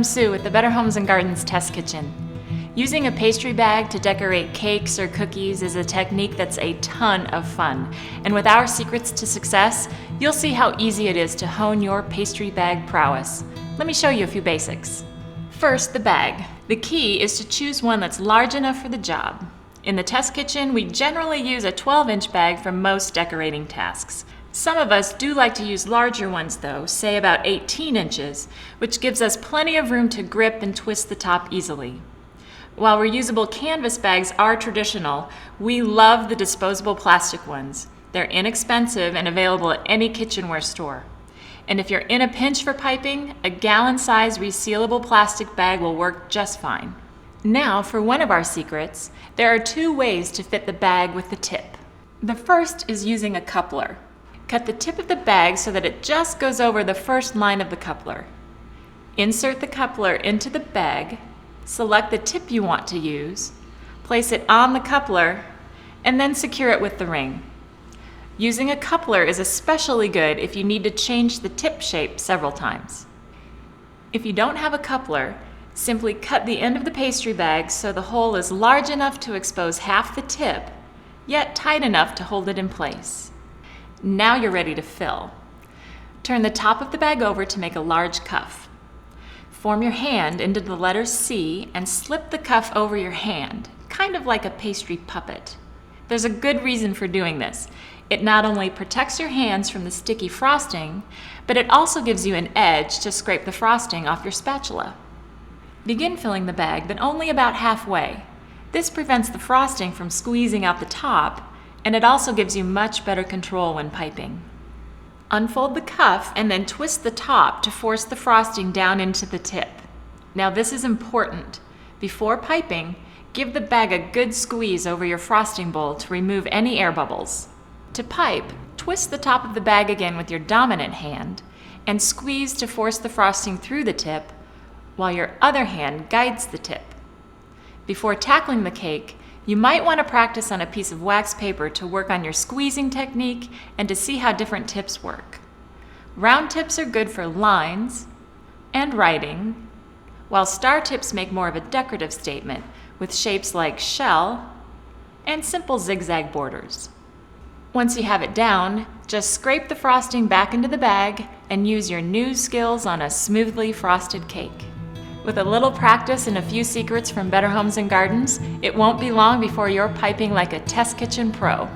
I'm Sue with the Better Homes and Gardens Test Kitchen. Using a pastry bag to decorate cakes or cookies is a technique that's a ton of fun. And with our secrets to success, you'll see how easy it is to hone your pastry bag prowess. Let me show you a few basics. First, the bag. The key is to choose one that's large enough for the job. In the test kitchen, we generally use a 12-inch bag for most decorating tasks. Some of us do like to use larger ones though, say about 18 inches, which gives us plenty of room to grip and twist the top easily. While reusable canvas bags are traditional, we love the disposable plastic ones. They're inexpensive and available at any kitchenware store. And if you're in a pinch for piping, a gallon-sized resealable plastic bag will work just fine. Now for one of our secrets, there are two ways to fit the bag with the tip. The first is using a coupler. Cut the tip of the bag so that it just goes over the first line of the coupler. Insert the coupler into the bag, select the tip you want to use, place it on the coupler, and then secure it with the ring. Using a coupler is especially good if you need to change the tip shape several times. If you don't have a coupler, simply cut the end of the pastry bag so the hole is large enough to expose half the tip, yet tight enough to hold it in place. Now you're ready to fill. Turn the top of the bag over to make a large cuff. Form your hand into the letter C and slip the cuff over your hand, kind of like a pastry puppet. There's a good reason for doing this. It not only protects your hands from the sticky frosting, but it also gives you an edge to scrape the frosting off your spatula. Begin filling the bag, but only about halfway. This prevents the frosting from squeezing out the top, and it also gives you much better control when piping. Unfold the cuff and then twist the top to force the frosting down into the tip. Now this is important. Before piping, give the bag a good squeeze over your frosting bowl to remove any air bubbles. To pipe, twist the top of the bag again with your dominant hand and squeeze to force the frosting through the tip, while your other hand guides the tip. Before tackling the cake, you might want to practice on a piece of wax paper to work on your squeezing technique and to see how different tips work. Round tips are good for lines and writing, while star tips make more of a decorative statement with shapes like shell and simple zigzag borders. Once you have it down, just scrape the frosting back into the bag and use your new skills on a smoothly frosted cake. With a little practice and a few secrets from Better Homes and Gardens, it won't be long before you're piping like a test kitchen pro.